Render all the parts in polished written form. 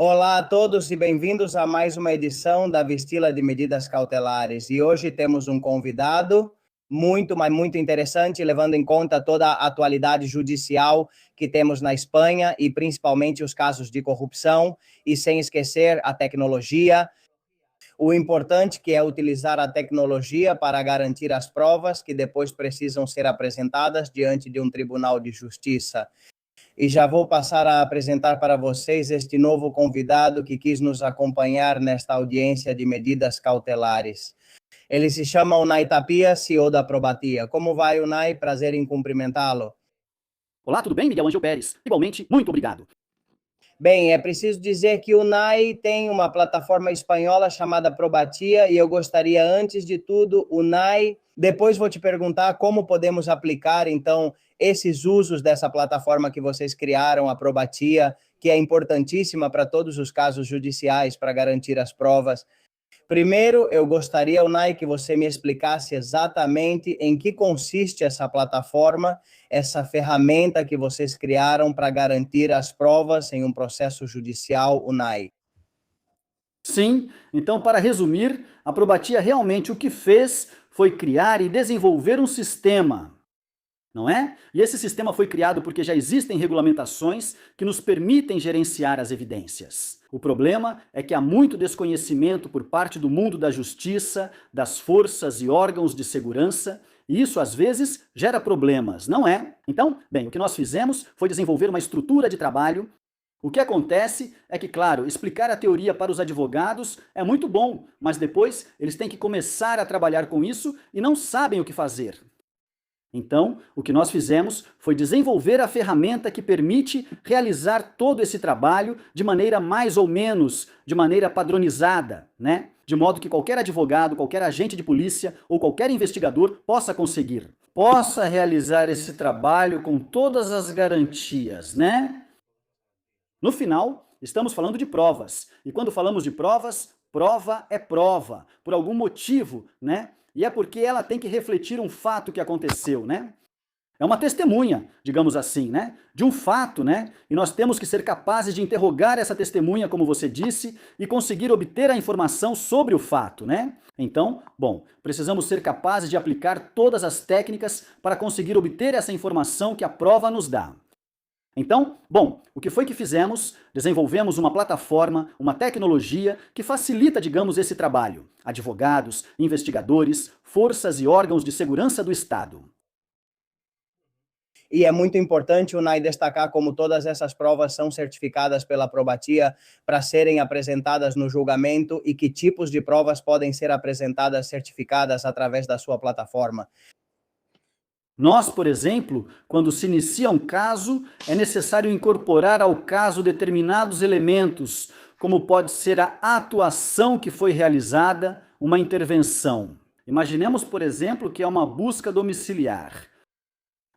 Olá a todos e bem-vindos a mais uma edição da Vistila de Medidas Cautelares. E hoje temos um convidado muito interessante, levando em conta toda a atualidade judicial que temos na Espanha e principalmente os casos de corrupção, e sem esquecer a tecnologia. O importante que é utilizar a tecnologia para garantir as provas que depois precisam ser apresentadas diante de um tribunal de justiça. E já vou passar a apresentar para vocês este novo convidado que quis nos acompanhar nesta audiência de medidas cautelares. Ele se chama Unai Tapia, CEO da Probatia. Como vai, Unai? Prazer em cumprimentá-lo. Olá, tudo bem? Miguel Ângelo Pérez. Igualmente, muito obrigado. Bem, é preciso dizer que o Unai tem uma plataforma espanhola chamada Probatia e eu gostaria, antes de tudo, Unai, depois vou te perguntar como podemos aplicar, então, esses usos dessa plataforma que vocês criaram, a Probatia, que é importantíssima para todos os casos judiciais, para garantir as provas. Primeiro, eu gostaria, Unai, que você me explicasse exatamente em que consiste essa plataforma, essa ferramenta que vocês criaram para garantir as provas em um processo judicial, Unai. Sim, então, para resumir, a Probatia realmente o que fez foi criar e desenvolver um sistema, não é? E esse sistema foi criado porque já existem regulamentações que nos permitem gerenciar as evidências. O problema é que há muito desconhecimento por parte do mundo da justiça, das forças e órgãos de segurança, e isso às vezes gera problemas, não é? Então, bem, o que nós fizemos foi desenvolver uma estrutura de trabalho. O que acontece é que, claro, explicar a teoria para os advogados é muito bom, mas depois eles têm que começar a trabalhar com isso e não sabem o que fazer. Então, o que nós fizemos foi desenvolver a ferramenta que permite realizar todo esse trabalho de maneira mais ou menos, de maneira padronizada, né? De modo que qualquer advogado, qualquer agente de polícia ou qualquer investigador possa conseguir. Possa realizar esse trabalho com todas as garantias, né? No final, estamos falando de provas. E quando falamos de provas, prova é prova, por algum motivo, né? E é porque ela tem que refletir um fato que aconteceu, né? É uma testemunha, digamos assim, né? De um fato, né? E nós temos que ser capazes de interrogar essa testemunha, como você disse, e conseguir obter a informação sobre o fato, né? Então, bom, precisamos ser capazes de aplicar todas as técnicas para conseguir obter essa informação que a prova nos dá. Então, bom, o que foi que fizemos? Desenvolvemos uma plataforma, uma tecnologia que facilita, digamos, esse trabalho. Advogados, investigadores, forças e órgãos de segurança do Estado. E é muito importante, Unai, destacar como todas essas provas são certificadas pela Probatia para serem apresentadas no julgamento e que tipos de provas podem ser apresentadas certificadas através da sua plataforma. Nós, por exemplo, quando se inicia um caso, é necessário incorporar ao caso determinados elementos, como pode ser a atuação que foi realizada, uma intervenção. Imaginemos, por exemplo, que é uma busca domiciliar.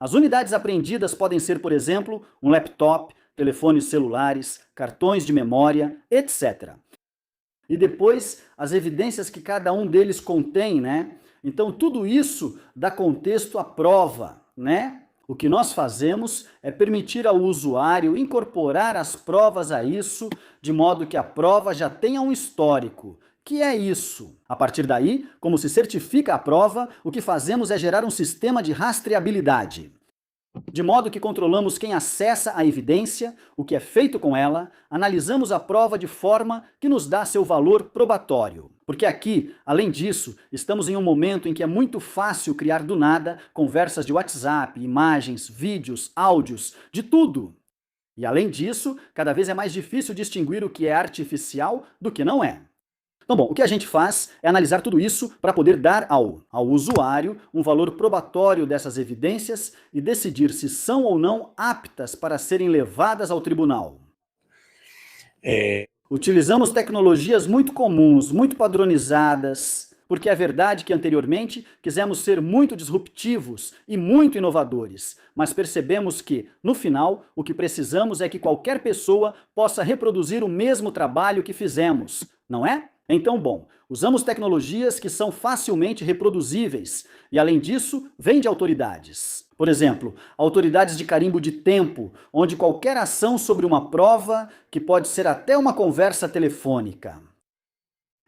As unidades apreendidas podem ser, por exemplo, um laptop, telefones celulares, cartões de memória, etc. E depois, as evidências que cada um deles contém, né? Então, tudo isso dá contexto à prova, né? O que nós fazemos é permitir ao usuário incorporar as provas a isso, de modo que a prova já tenha um histórico. Que é isso? A partir daí, como se certifica a prova, o que fazemos é gerar um sistema de rastreabilidade. De modo que controlamos quem acessa a evidência, o que é feito com ela, analisamos a prova de forma que nos dá seu valor probatório. Porque aqui, além disso, estamos em um momento em que é muito fácil criar do nada conversas de WhatsApp, imagens, vídeos, áudios, de tudo. E além disso, cada vez é mais difícil distinguir o que é artificial do que não é. Então, bom, o que a gente faz é analisar tudo isso para poder dar ao usuário um valor probatório dessas evidências e decidir se são ou não aptas para serem levadas ao tribunal. Utilizamos tecnologias muito comuns, muito padronizadas, porque é verdade que anteriormente quisemos ser muito disruptivos e muito inovadores, mas percebemos que, no final, o que precisamos é que qualquer pessoa possa reproduzir o mesmo trabalho que fizemos, não é? Então, bom, usamos tecnologias que são facilmente reproduzíveis e, além disso, vêm de autoridades. Por exemplo, autoridades de carimbo de tempo, onde qualquer ação sobre uma prova, que pode ser até uma conversa telefônica.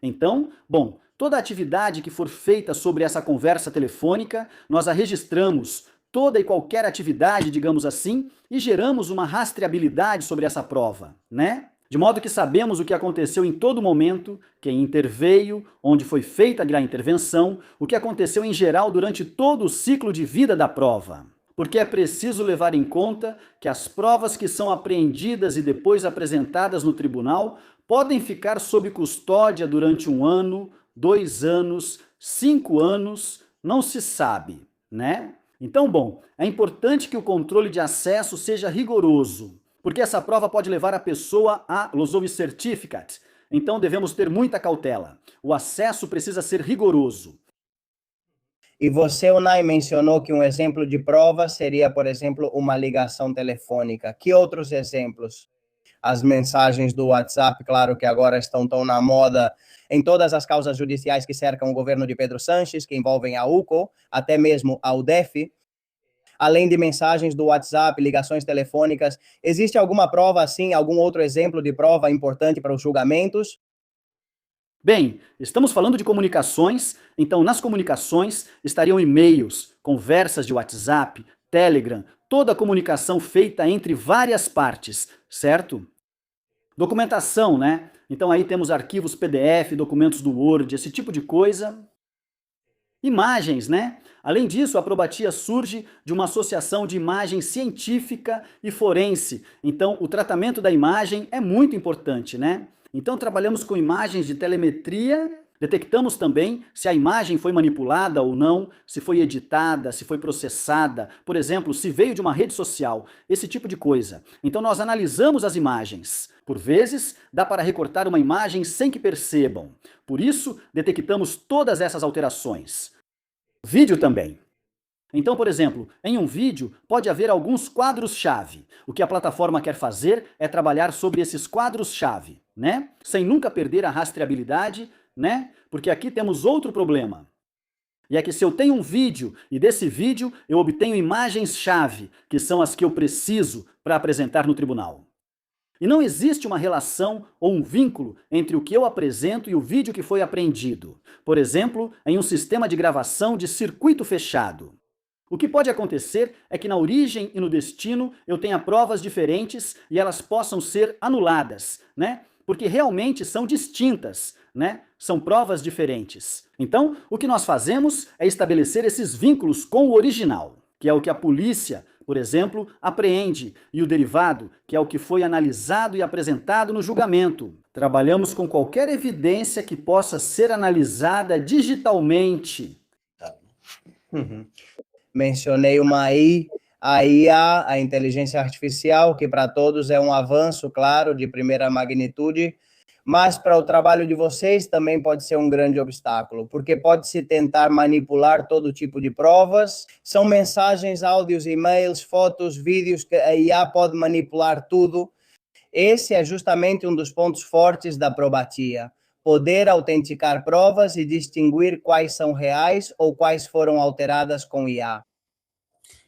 Então, bom, toda atividade que for feita sobre essa conversa telefônica, nós a registramos, toda e qualquer atividade, digamos assim, e geramos uma rastreabilidade sobre essa prova, né? De modo que sabemos o que aconteceu em todo momento, quem interveio, onde foi feita a intervenção, o que aconteceu em geral durante todo o ciclo de vida da prova. Porque é preciso levar em conta que as provas que são apreendidas e depois apresentadas no tribunal podem ficar sob custódia durante 1 ano, 2 anos, 5 anos, não se sabe, né? Então, bom, é importante que o controle de acesso seja rigoroso, porque essa prova pode levar a pessoa a Lozowy Certificate. Então devemos ter muita cautela. O acesso precisa ser rigoroso. E você, Unai, mencionou que um exemplo de prova seria, por exemplo, uma ligação telefônica. Que outros exemplos? As mensagens do WhatsApp, claro que agora estão tão na moda em todas as causas judiciais que cercam o governo de Pedro Sanches, que envolvem a UCO, até mesmo a UDEF. Além de mensagens do WhatsApp, ligações telefônicas, existe alguma prova assim, algum outro exemplo de prova importante para os julgamentos? Bem, estamos falando de comunicações, então nas comunicações estariam e-mails, conversas de WhatsApp, Telegram, toda a comunicação feita entre várias partes, certo? Documentação, né? Então aí temos arquivos PDF, documentos do Word, esse tipo de coisa. Imagens, né? Além disso, a probatia surge de uma associação de imagem científica e forense. Então, o tratamento da imagem é muito importante, né? Então, trabalhamos com imagens de telemetria, detectamos também se a imagem foi manipulada ou não, se foi editada, se foi processada, por exemplo, se veio de uma rede social, esse tipo de coisa. Então, nós analisamos as imagens. Por vezes, dá para recortar uma imagem sem que percebam. Por isso, detectamos todas essas alterações. Vídeo também. Então, por exemplo, em um vídeo pode haver alguns quadros-chave. O que a plataforma quer fazer é trabalhar sobre esses quadros-chave, né? Sem nunca perder a rastreabilidade, né? Porque aqui temos outro problema. E é que se eu tenho um vídeo e desse vídeo eu obtenho imagens-chave, que são as que eu preciso para apresentar no tribunal. E não existe uma relação ou um vínculo entre o que eu apresento e o vídeo que foi apreendido. Por exemplo, em um sistema de gravação de circuito fechado. O que pode acontecer é que na origem e no destino eu tenha provas diferentes e elas possam ser anuladas, né? Porque realmente são distintas, né? São provas diferentes. Então, o que nós fazemos é estabelecer esses vínculos com o original, que é o que a polícia, por exemplo, apreende, e o derivado, que é o que foi analisado e apresentado no julgamento. Trabalhamos com qualquer evidência que possa ser analisada digitalmente. Uhum. Mencionei uma a IA, a inteligência artificial, que para todos é um avanço, claro, de primeira magnitude, mas para o trabalho de vocês também pode ser um grande obstáculo, porque pode-se tentar manipular todo tipo de provas, são mensagens, áudios, e-mails, fotos, vídeos, que a IA pode manipular tudo. Esse é justamente um dos pontos fortes da probatia, poder autenticar provas e distinguir quais são reais ou quais foram alteradas com IA.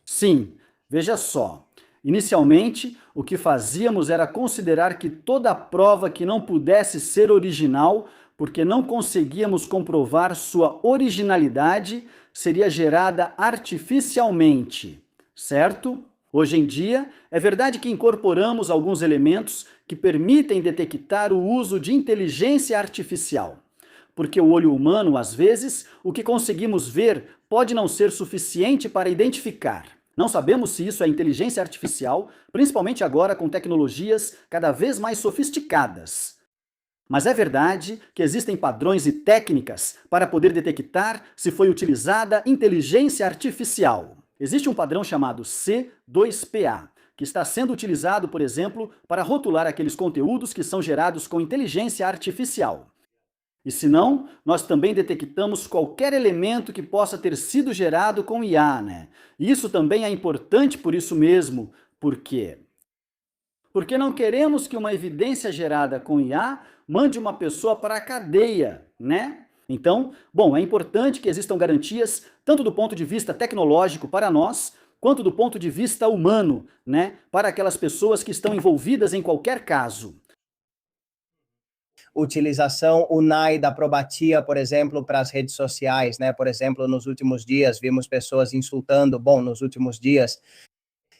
Sim, veja só. Inicialmente, o que fazíamos era considerar que toda prova que não pudesse ser original, porque não conseguíamos comprovar sua originalidade, seria gerada artificialmente, certo? Hoje em dia, é verdade que incorporamos alguns elementos que permitem detectar o uso de inteligência artificial. Porque o olho humano, às vezes, o que conseguimos ver pode não ser suficiente para identificar. Não sabemos se isso é inteligência artificial, principalmente agora com tecnologias cada vez mais sofisticadas. Mas é verdade que existem padrões e técnicas para poder detectar se foi utilizada inteligência artificial. Existe um padrão chamado C2PA, que está sendo utilizado, por exemplo, para rotular aqueles conteúdos que são gerados com inteligência artificial. E se não, nós também detectamos qualquer elemento que possa ter sido gerado com IA, né? Isso também é importante por isso mesmo. Por quê? Porque não queremos que uma evidência gerada com IA mande uma pessoa para a cadeia, né? Então, bom, é importante que existam garantias, tanto do ponto de vista tecnológico para nós, quanto do ponto de vista humano, né? Para aquelas pessoas que estão envolvidas em qualquer caso. Utilização UNAI da Probatia, por exemplo, para as redes sociais, né? Por exemplo, nos últimos dias vimos pessoas insultando, nos últimos dias,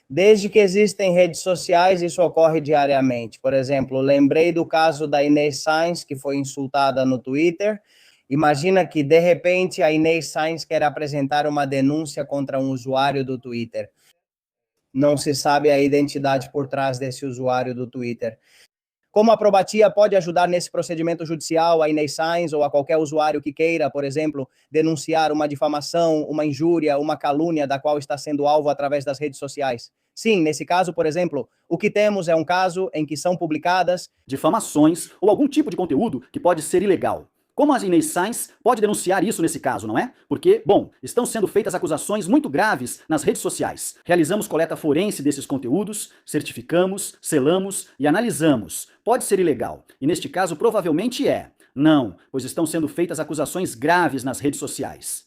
desde que existem redes sociais, isso ocorre diariamente. Por exemplo, lembrei do caso da Inês Sainz, que foi insultada no Twitter. Imagina que, de repente, a Inês Sainz quer apresentar uma denúncia contra um usuário do Twitter. Não se sabe a identidade por trás desse usuário do Twitter. Como a Probatia pode ajudar nesse procedimento judicial a Inês Sainz ou a qualquer usuário que queira, por exemplo, denunciar uma difamação, uma injúria, uma calúnia da qual está sendo alvo através das redes sociais? Sim, nesse caso, por exemplo, o que temos é um caso em que são publicadas difamações ou algum tipo de conteúdo que pode ser ilegal. Como a Inês Sainz pode denunciar isso nesse caso, não é? Porque, bom, estão sendo feitas acusações muito graves nas redes sociais. Realizamos coleta forense desses conteúdos, certificamos, selamos e analisamos. Pode ser ilegal. E neste caso, provavelmente é. Não, pois estão sendo feitas acusações graves nas redes sociais.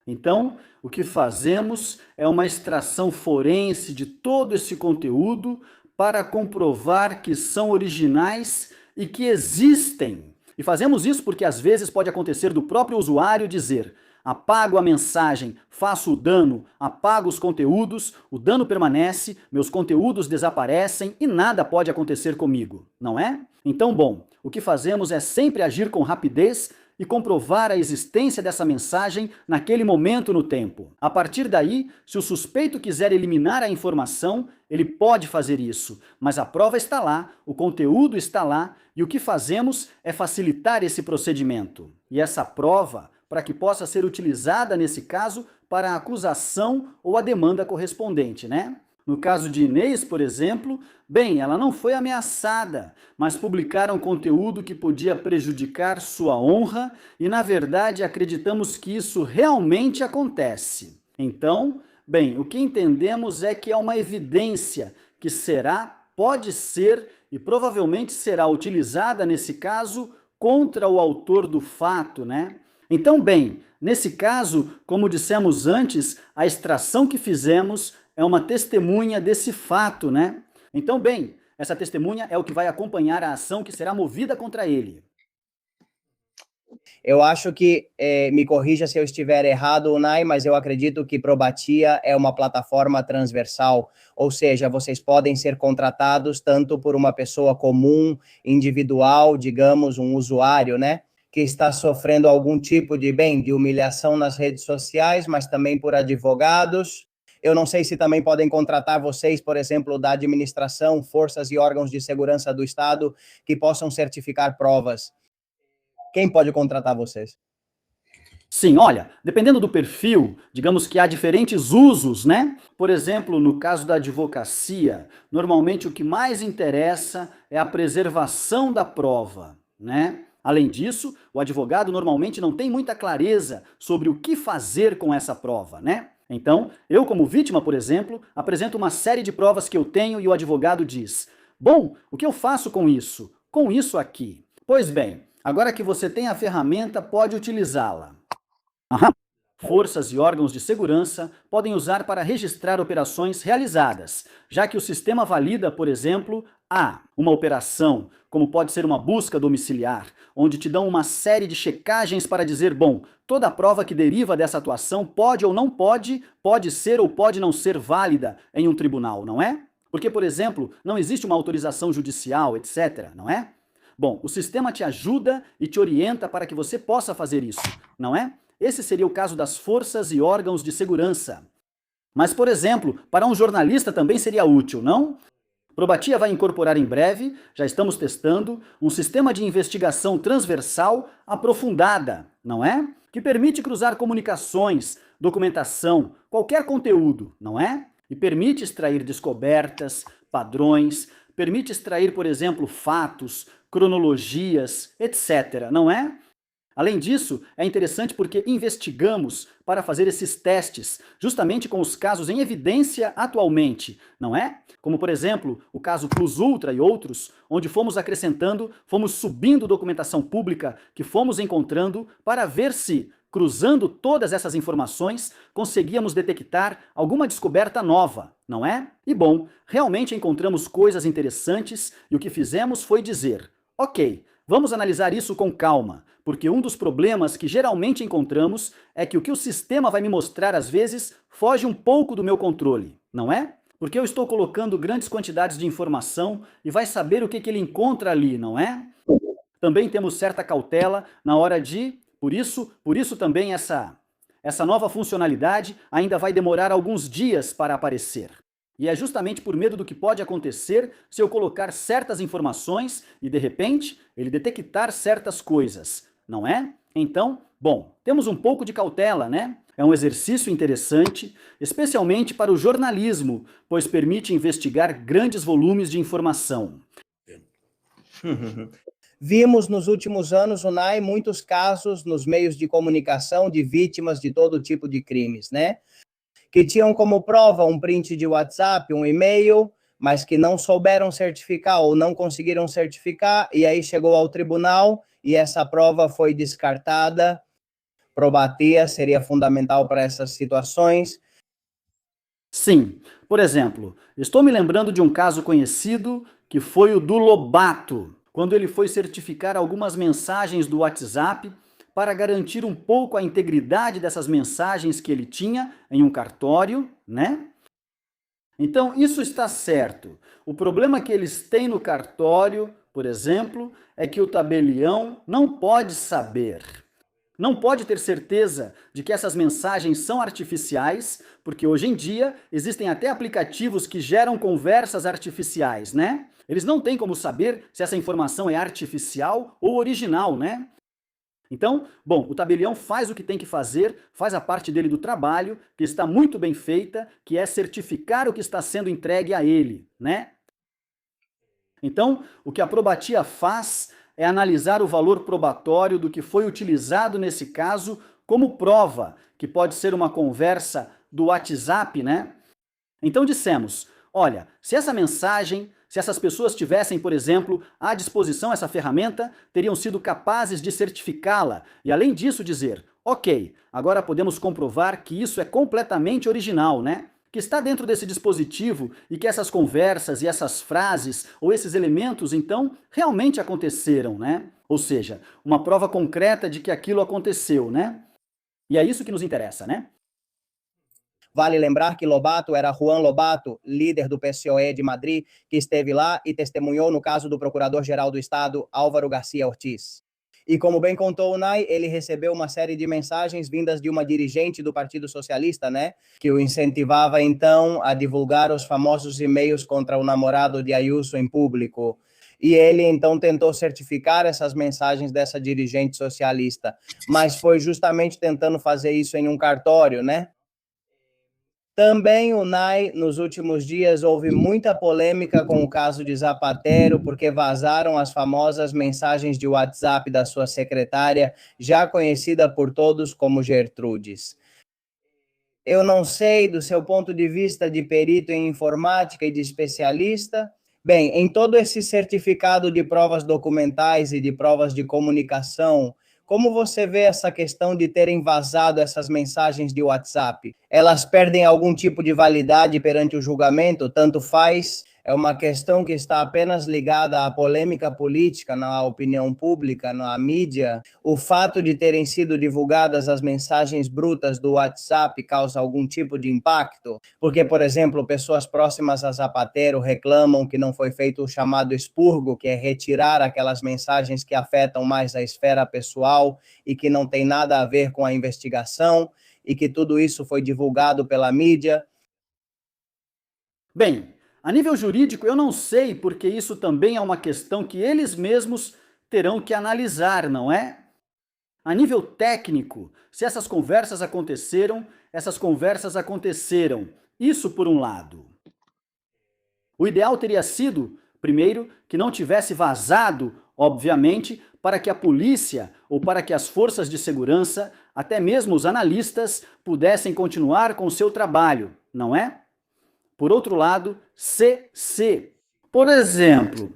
Então, o que fazemos é uma extração forense de todo esse conteúdo para comprovar que são originais e que existem. E fazemos isso porque às vezes pode acontecer do próprio usuário dizer: apago a mensagem, faço o dano, apago os conteúdos, o dano permanece, meus conteúdos desaparecem e nada pode acontecer comigo, não é? Então, bom, o que fazemos é sempre agir com rapidez e comprovar a existência dessa mensagem naquele momento no tempo. A partir daí, se o suspeito quiser eliminar a informação, ele pode fazer isso, mas a prova está lá, o conteúdo está lá, e o que fazemos é facilitar esse procedimento. E essa prova, para que possa ser utilizada nesse caso para a acusação ou a demanda correspondente, né? No caso de Inês, por exemplo, bem, ela não foi ameaçada, mas publicaram conteúdo que podia prejudicar sua honra e, na verdade, acreditamos que isso realmente acontece. Então, bem, o que entendemos é que é uma evidência que será, pode ser e provavelmente será utilizada nesse caso contra o autor do fato, né? Então, bem, nesse caso, como dissemos antes, a extração que fizemos é uma testemunha desse fato, né? Então, bem, essa testemunha é o que vai acompanhar a ação que será movida contra ele. Eu acho que, me corrija se eu estiver errado, Unai, mas eu acredito que Probatia é uma plataforma transversal, ou seja, vocês podem ser contratados tanto por uma pessoa comum, individual, digamos, um usuário, né, que está sofrendo algum tipo de humilhação nas redes sociais, mas também por advogados. Eu não sei se também podem contratar vocês, por exemplo, da administração, forças e órgãos de segurança do Estado, que possam certificar provas. Quem pode contratar vocês? Sim, olha, dependendo do perfil, digamos que há diferentes usos, né? Por exemplo, no caso da advocacia, normalmente o que mais interessa é a preservação da prova, né? Além disso, o advogado normalmente não tem muita clareza sobre o que fazer com essa prova, né? Então, eu como vítima, por exemplo, apresento uma série de provas que eu tenho e o advogado diz: bom, o que eu faço com isso? Com isso aqui. Pois bem, agora que você tem a ferramenta, pode utilizá-la. Forças e órgãos de segurança podem usar para registrar operações realizadas, já que o sistema valida, por exemplo, uma operação, como pode ser uma busca domiciliar, onde te dão uma série de checagens para dizer, bom, toda a prova que deriva dessa atuação pode ou não pode, pode ser ou pode não ser válida em um tribunal, não é? Porque, por exemplo, não existe uma autorização judicial, etc., não é? Bom, o sistema te ajuda e te orienta para que você possa fazer isso, não é? Esse seria o caso das forças e órgãos de segurança. Mas, por exemplo, para um jornalista também seria útil, não? Probatia vai incorporar em breve, já estamos testando, um sistema de investigação transversal aprofundada, não é? Que permite cruzar comunicações, documentação, qualquer conteúdo, não é? E permite extrair descobertas, padrões, permite extrair, por exemplo, fatos, cronologias, etc., não é? Além disso, é interessante porque investigamos para fazer esses testes, justamente com os casos em evidência atualmente, não é? Como, por exemplo, o caso Plus Ultra e outros, onde fomos acrescentando, fomos subindo documentação pública que fomos encontrando para ver se, cruzando todas essas informações, conseguíamos detectar alguma descoberta nova, não é? E bom, realmente encontramos coisas interessantes e o que fizemos foi dizer: ok, vamos analisar isso com calma, porque um dos problemas que geralmente encontramos é que o o sistema vai me mostrar às vezes foge um pouco do meu controle, não é? Porque eu estou colocando grandes quantidades de informação e vai saber o que ele encontra ali, não é? Também temos certa cautela na hora de, por isso também essa nova funcionalidade ainda vai demorar alguns dias para aparecer. E é justamente por medo do que pode acontecer se eu colocar certas informações e, de repente, ele detectar certas coisas, não é? Então, bom, temos um pouco de cautela, né? É um exercício interessante, especialmente para o jornalismo, pois permite investigar grandes volumes de informação. Vimos nos últimos anos, Unai, muitos casos nos meios de comunicação de vítimas de todo tipo de crimes, né? Que tinham como prova um print de WhatsApp, um e-mail, mas que não souberam certificar ou não conseguiram certificar, e aí chegou ao tribunal e essa prova foi descartada. Probatia seria fundamental para essas situações. Sim, por exemplo, estou me lembrando de um caso conhecido que foi o do Lobato, quando ele foi certificar algumas mensagens do WhatsApp para garantir um pouco a integridade dessas mensagens que ele tinha em um cartório, né? Então, isso está certo. O problema que eles têm no cartório, por exemplo, é que o tabelião não pode saber. Não pode ter certeza de que essas mensagens são artificiais, porque hoje em dia existem até aplicativos que geram conversas artificiais, né? Eles não têm como saber se essa informação é artificial ou original, né? Então, bom, o tabelião faz o que tem que fazer, faz a parte dele do trabalho, que está muito bem feita, que é certificar o que está sendo entregue a ele, né? Então, o que a probatia faz é analisar o valor probatório do que foi utilizado nesse caso como prova, que pode ser uma conversa do WhatsApp, né? Então dissemos, olha, se essa mensagem, se essas pessoas tivessem, por exemplo, à disposição essa ferramenta, teriam sido capazes de certificá-la e, além disso, dizer, ok, agora podemos comprovar que isso é completamente original, né? Que está dentro desse dispositivo e que essas conversas e essas frases ou esses elementos, então, realmente aconteceram, né? Ou seja, uma prova concreta de que aquilo aconteceu, né? E é isso que nos interessa, né? Vale lembrar que Lobato era Juan Lobato, líder do PSOE de Madrid, que esteve lá e testemunhou no caso do Procurador-Geral do Estado, Álvaro Garcia Ortiz. E como bem contou o Nai, ele recebeu uma série de mensagens vindas de uma dirigente do Partido Socialista, né? Que o incentivava, então, a divulgar os famosos e-mails contra o namorado de Ayuso em público. E ele, então, tentou certificar essas mensagens dessa dirigente socialista. Mas foi justamente tentando fazer isso em um cartório, né? Também, Unai, nos últimos dias houve muita polêmica com o caso de Zapatero, porque vazaram as famosas mensagens de WhatsApp da sua secretária, já conhecida por todos como Gertrudes. Eu não sei, do seu ponto de vista de perito em informática e de especialista, bem, em todo esse certificado de provas documentais e de provas de comunicação, como você vê essa questão de terem vazado essas mensagens de WhatsApp? Elas perdem algum tipo de validade perante o julgamento? Tanto faz? É uma questão que está apenas ligada à polêmica política, na opinião pública, na mídia. O fato de terem sido divulgadas as mensagens brutas do WhatsApp causa algum tipo de impacto? Porque, por exemplo, pessoas próximas a Zapatero reclamam que não foi feito o chamado expurgo, que é retirar aquelas mensagens que afetam mais a esfera pessoal e que não tem nada a ver com a investigação, e que tudo isso foi divulgado pela mídia. Bem, a nível jurídico eu não sei, porque isso também é uma questão que eles mesmos terão que analisar, não é? A nível técnico, se essas conversas aconteceram, essas conversas aconteceram. Isso por um lado. O ideal teria sido, primeiro, que não tivesse vazado, obviamente, para que a polícia ou para que as forças de segurança, até mesmo os analistas, pudessem continuar com seu trabalho, não é? Por outro lado, CC. Por exemplo,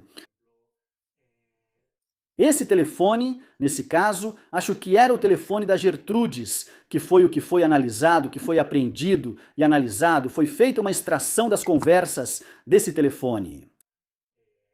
esse telefone, nesse caso, acho que era o telefone da Gertrudes, que foi analisado, que foi apreendido e analisado, foi feita uma extração das conversas desse telefone.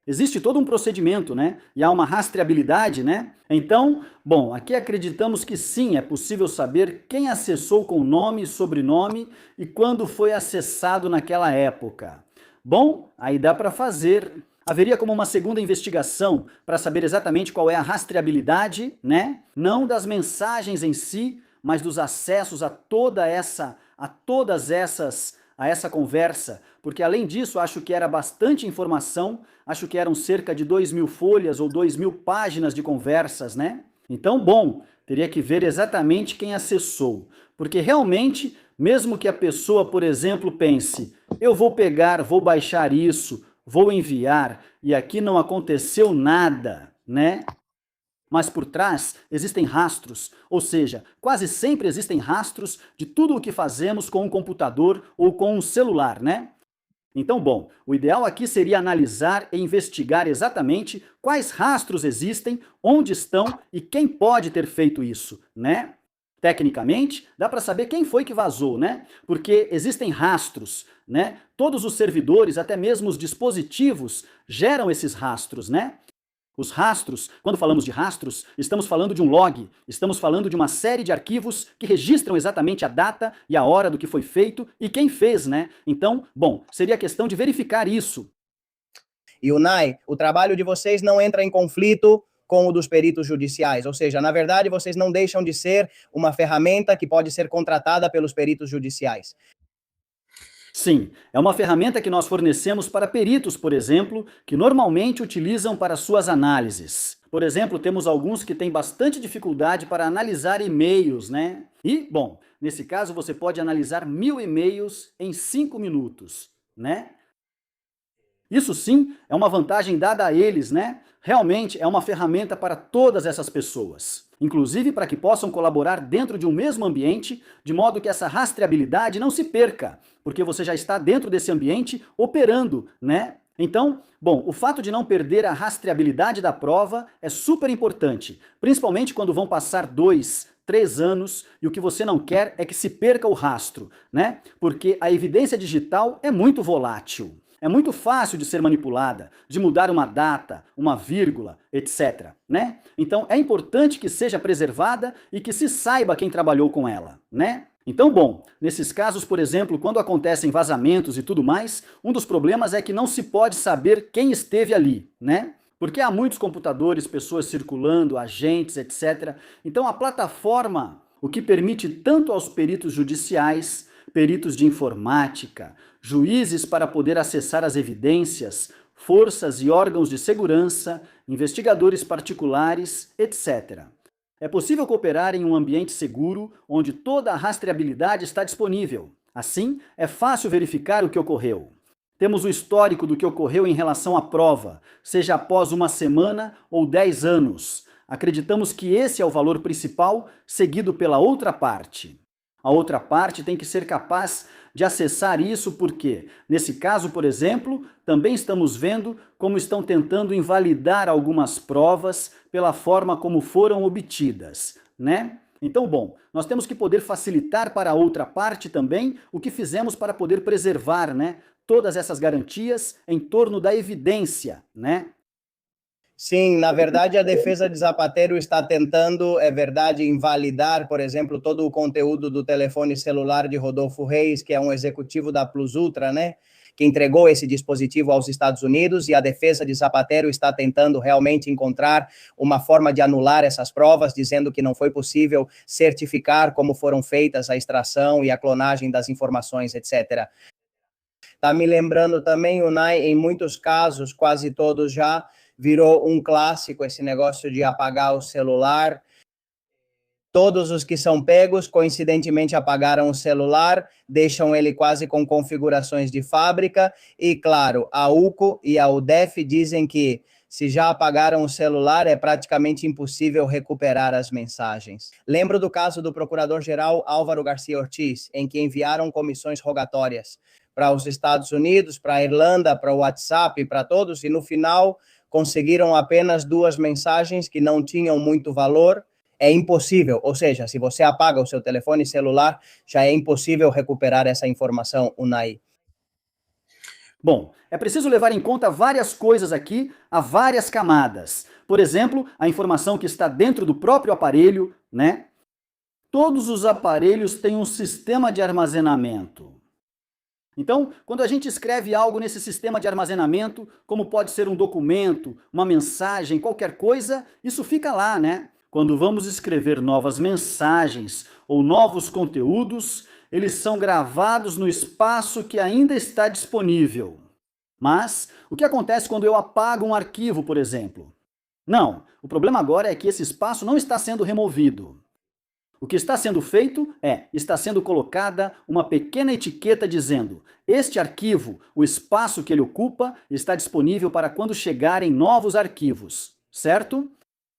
Existe todo um procedimento, né? E há uma rastreabilidade, né? Então, bom, aqui acreditamos que sim, é possível saber quem acessou com nome e sobrenome e quando foi acessado naquela época. Bom, aí dá para fazer. Haveria como uma segunda investigação para saber exatamente qual é a rastreabilidade, né? Não das mensagens em si, mas dos acessos a essa conversa, porque além disso acho que era bastante informação, acho que eram cerca de 2.000 folhas ou 2.000 páginas de conversas, né? Então, bom, teria que ver exatamente quem acessou, porque realmente, mesmo que a pessoa, por exemplo, pense, eu vou pegar, vou baixar isso, vou enviar, e aqui não aconteceu nada, né? Mas por trás existem rastros, ou seja, quase sempre existem rastros de tudo o que fazemos com um computador ou com um celular, né? Então, bom, o ideal aqui seria analisar e investigar exatamente quais rastros existem, onde estão e quem pode ter feito isso, né? Tecnicamente, dá para saber quem foi que vazou, né? Porque existem rastros, né? Todos os servidores, até mesmo os dispositivos, geram esses rastros, né? Os rastros, quando falamos de rastros, estamos falando de um log, estamos falando de uma série de arquivos que registram exatamente a data e a hora do que foi feito e quem fez, né? Então, bom, seria questão de verificar isso. E Unai, o trabalho de vocês não entra em conflito com o dos peritos judiciais, ou seja, na verdade vocês não deixam de ser uma ferramenta que pode ser contratada pelos peritos judiciais. Sim, é uma ferramenta que nós fornecemos para peritos, por exemplo, que normalmente utilizam para suas análises. Por exemplo, temos alguns que têm bastante dificuldade para analisar e-mails, né? E, bom, nesse caso você pode analisar 1.000 e-mails em 5 minutos, né? Isso sim é uma vantagem dada a eles, né? Realmente é uma ferramenta para todas essas pessoas, inclusive para que possam colaborar dentro de um mesmo ambiente, de modo que essa rastreabilidade não se perca, porque você já está dentro desse ambiente operando, né? Então, bom, o fato de não perder a rastreabilidade da prova é super importante, principalmente quando vão passar 2, 3 anos e o que você não quer é que se perca o rastro, né? Porque a evidência digital é muito volátil. É muito fácil de ser manipulada, de mudar uma data, uma vírgula, etc, né? Então é importante que seja preservada e que se saiba quem trabalhou com ela, né? Então, bom, nesses casos, por exemplo, quando acontecem vazamentos e tudo mais, um dos problemas é que não se pode saber quem esteve ali, né? Porque há muitos computadores, pessoas circulando, agentes, etc. Então a plataforma, o que permite tanto aos peritos judiciais, peritos de informática, juízes para poder acessar as evidências, forças e órgãos de segurança, investigadores particulares, etc. É possível cooperar em um ambiente seguro, onde toda a rastreabilidade está disponível. Assim, é fácil verificar o que ocorreu. Temos o histórico do que ocorreu em relação à prova, seja após uma semana ou 10 anos. Acreditamos que esse é o valor principal, seguido pela outra parte. A outra parte tem que ser capaz de acessar isso porque, nesse caso, por exemplo, também estamos vendo como estão tentando invalidar algumas provas pela forma como foram obtidas, né? Então, bom, nós temos que poder facilitar para a outra parte também o que fizemos para poder preservar, né, todas essas garantias em torno da evidência, né? Sim, na verdade, a defesa de Zapatero está tentando, é verdade, invalidar, por exemplo, todo o conteúdo do telefone celular de Rodolfo Reis, que é um executivo da Plus Ultra, né? Que entregou esse dispositivo aos Estados Unidos, e a defesa de Zapatero está tentando realmente encontrar uma forma de anular essas provas, dizendo que não foi possível certificar como foram feitas a extração e a clonagem das informações, etc. Está me lembrando também, Unai, em muitos casos, quase todos já, virou um clássico esse negócio de apagar o celular. Todos os que são pegos, coincidentemente, apagaram o celular, deixam ele quase com configurações de fábrica. E, claro, a UCO e a UDEF dizem que Se já apagaram o celular, é praticamente impossível recuperar as mensagens. Lembro do caso do procurador-geral Álvaro Garcia Ortiz, em que enviaram comissões rogatórias para os Estados Unidos, para a Irlanda, para o WhatsApp, para todos, e no final conseguiram apenas 2 mensagens que não tinham muito valor. É impossível, ou seja, se você apaga o seu telefone celular, já é impossível recuperar essa informação, Unai. Bom, é preciso levar em conta várias coisas aqui, a várias camadas. Por exemplo, a informação que está dentro do próprio aparelho, né? Todos os aparelhos têm um sistema de armazenamento. Então, quando a gente escreve algo nesse sistema de armazenamento, como pode ser um documento, uma mensagem, qualquer coisa, isso fica lá, né? Quando vamos escrever novas mensagens ou novos conteúdos, eles são gravados no espaço que ainda está disponível. Mas, o que acontece quando eu apago um arquivo, por exemplo? Não, o problema agora é que esse espaço não está sendo removido. O que está sendo feito está sendo colocada uma pequena etiqueta dizendo: este arquivo, o espaço que ele ocupa, está disponível para quando chegarem novos arquivos, certo?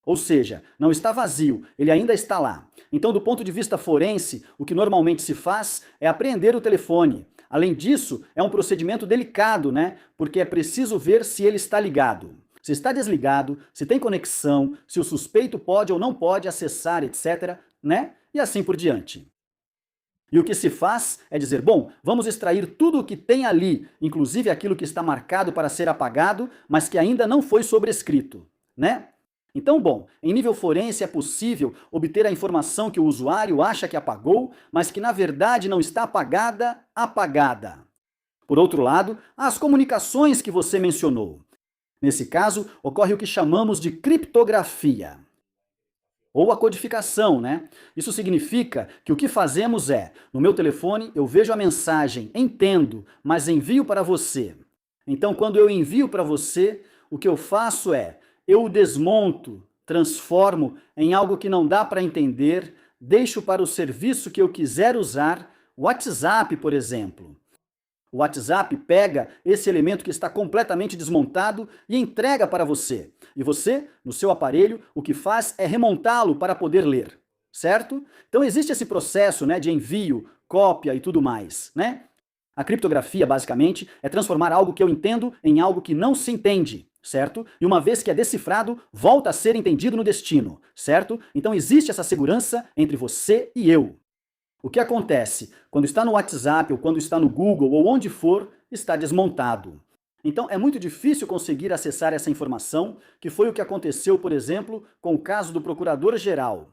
Ou seja, não está vazio, ele ainda está lá. Então, do ponto de vista forense, o que normalmente se faz é apreender o telefone. Além disso, é um procedimento delicado, né? Porque é preciso ver se ele está ligado. Se está desligado, se tem conexão, se o suspeito pode ou não pode acessar, etc., né? E assim por diante. E o que se faz é dizer, bom, vamos extrair tudo o que tem ali, inclusive aquilo que está marcado para ser apagado, mas que ainda não foi sobrescrito, né? Então, bom, em nível forense é possível obter a informação que o usuário acha que apagou, mas que na verdade não está apagada. Por outro lado, há as comunicações que você mencionou. Nesse caso, ocorre o que chamamos de criptografia. Ou a codificação, né? Isso significa que o que fazemos é, no meu telefone eu vejo a mensagem, entendo, mas envio para você. Então, quando eu envio para você, o que eu faço é, eu o desmonto, transformo em algo que não dá para entender, deixo para o serviço que eu quiser usar, WhatsApp, por exemplo. O WhatsApp pega esse elemento que está completamente desmontado e entrega para você. E você, no seu aparelho, o que faz é remontá-lo para poder ler, certo? Então existe esse processo, né, de envio, cópia e tudo mais, né? A criptografia, basicamente, é transformar algo que eu entendo em algo que não se entende, certo? E uma vez que é decifrado, volta a ser entendido no destino, certo? Então existe essa segurança entre você e eu. O que acontece? Quando está no WhatsApp, ou quando está no Google, ou onde for, está desmontado. Então é muito difícil conseguir acessar essa informação, que foi o que aconteceu, por exemplo, com o caso do procurador-geral.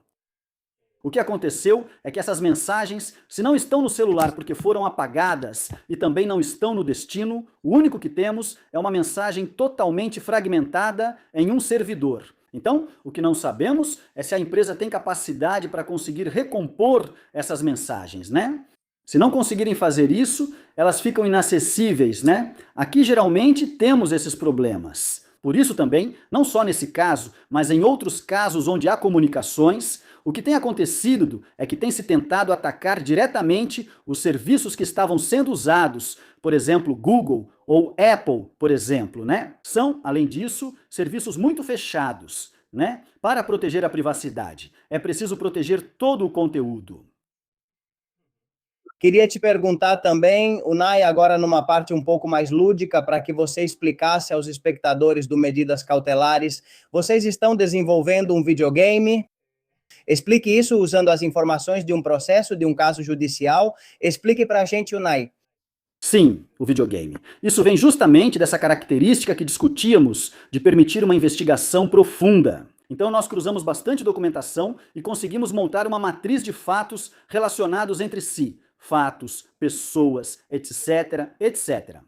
O que aconteceu é que essas mensagens, se não estão no celular porque foram apagadas e também não estão no destino, o único que temos é uma mensagem totalmente fragmentada em um servidor. Então, o que não sabemos é se a empresa tem capacidade para conseguir recompor essas mensagens, né? Se não conseguirem fazer isso, elas ficam inacessíveis, né? Aqui geralmente temos esses problemas. Por isso também, não só nesse caso, mas em outros casos onde há comunicações, o que tem acontecido é que tem se tentado atacar diretamente os serviços que estavam sendo usados, por exemplo, Google ou Apple, por exemplo, né? São, além disso, serviços muito fechados, né? Para proteger a privacidade, é preciso proteger todo o conteúdo. Queria te perguntar também, Unai, agora numa parte um pouco mais lúdica, para que você explicasse aos espectadores do Medidas Cautelares, vocês estão desenvolvendo um videogame? Explique isso usando as informações de um processo, de um caso judicial. Explique para a gente, Unai. Sim, o videogame. Isso vem justamente dessa característica que discutíamos de permitir uma investigação profunda. Então nós cruzamos bastante documentação e conseguimos montar uma matriz de fatos relacionados entre si. Fatos, pessoas, etc, etc.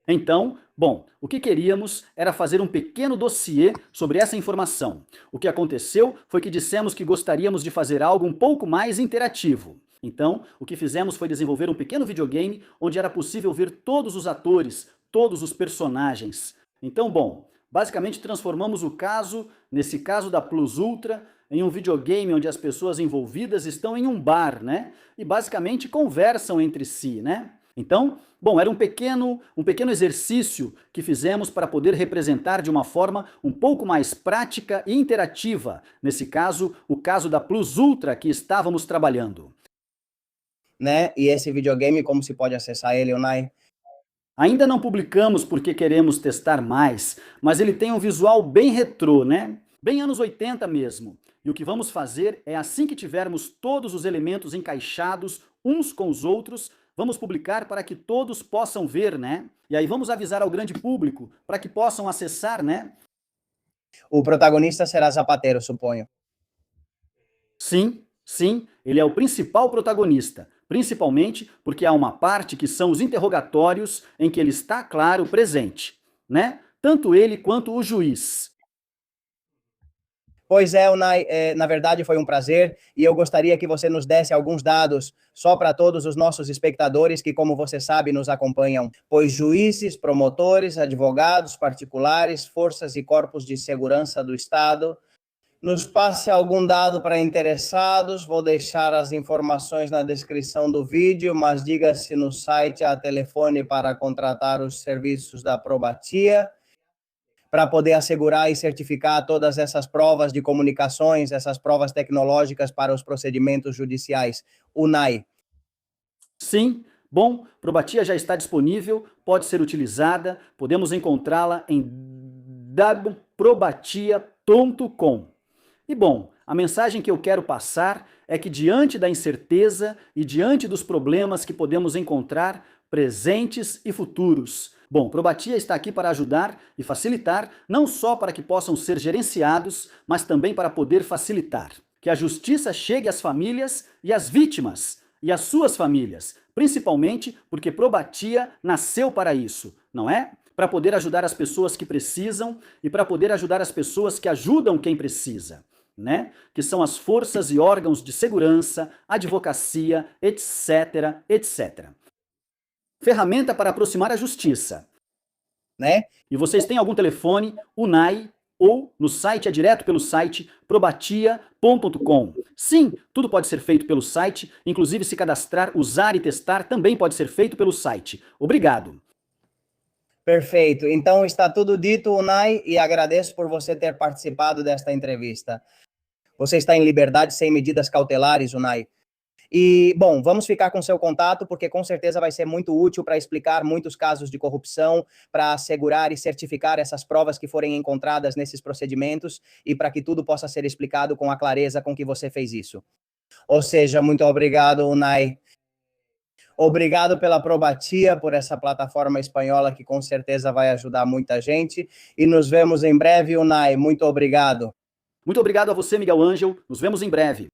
Então, bom, o que queríamos era fazer um pequeno dossiê sobre essa informação. O que aconteceu foi que dissemos que gostaríamos de fazer algo um pouco mais interativo. Então, o que fizemos foi desenvolver um pequeno videogame onde era possível ver todos os atores, todos os personagens. Então, bom, basicamente transformamos o caso, nesse caso da Plus Ultra, em um videogame onde as pessoas envolvidas estão em um bar, né? E basicamente conversam entre si, né? Então, bom, era um pequeno exercício que fizemos para poder representar de uma forma um pouco mais prática e interativa, nesse caso, o caso da Plus Ultra que estávamos trabalhando. Né? E esse videogame, como se pode acessar ele, Unai? Ainda não publicamos porque queremos testar mais, mas ele tem um visual bem retrô, né? Bem anos 80 mesmo. E o que vamos fazer é, assim que tivermos todos os elementos encaixados uns com os outros, vamos publicar para que todos possam ver, né? E aí vamos avisar ao grande público para que possam acessar, né? O protagonista será Zapatero, suponho. Sim, sim, ele é o principal protagonista, principalmente porque há uma parte que são os interrogatórios em que ele está, claro, presente, né? Tanto ele quanto o juiz. Pois é, Unai, na verdade foi um prazer e eu gostaria que você nos desse alguns dados só para todos os nossos espectadores que, como você sabe, nos acompanham, pois juízes, promotores, advogados particulares, forças e corpos de segurança do Estado. Nos passe algum dado para interessados, vou deixar as informações na descrição do vídeo, mas diga se no site há telefone para contratar os serviços da Probatia, para poder assegurar e certificar todas essas provas de comunicações, essas provas tecnológicas para os procedimentos judiciais. Unai. Sim, bom, Probatia já está disponível, pode ser utilizada, podemos encontrá-la em www.probatia.com. E bom, a mensagem que eu quero passar é que diante da incerteza e diante dos problemas que podemos encontrar presentes e futuros, bom, Probatia está aqui para ajudar e facilitar, não só para que possam ser gerenciados, mas também para poder facilitar. Que a justiça chegue às famílias e às vítimas e às suas famílias, principalmente porque Probatia nasceu para isso, não é? Para poder ajudar as pessoas que precisam e para poder ajudar as pessoas que ajudam quem precisa, né? Que são as forças e órgãos de segurança, advocacia, etc, etc. Ferramenta para aproximar a justiça, né? E vocês têm algum telefone, Unai, ou no site, é direto pelo site probatia.com. Sim, tudo pode ser feito pelo site, inclusive se cadastrar, usar e testar também pode ser feito pelo site. Obrigado. Perfeito. Então está tudo dito, Unai, e agradeço por você ter participado desta entrevista. Você está em liberdade sem medidas cautelares, Unai. E, bom, vamos ficar com seu contato, porque com certeza vai ser muito útil para explicar muitos casos de corrupção, para assegurar e certificar essas provas que forem encontradas nesses procedimentos e para que tudo possa ser explicado com a clareza com que você fez isso. Ou seja, muito obrigado, Unai. Obrigado pela Probatia, por essa plataforma espanhola que com certeza vai ajudar muita gente. E nos vemos em breve, Unai. Muito obrigado. Muito obrigado a você, Miguel Ângelo. Nos vemos em breve.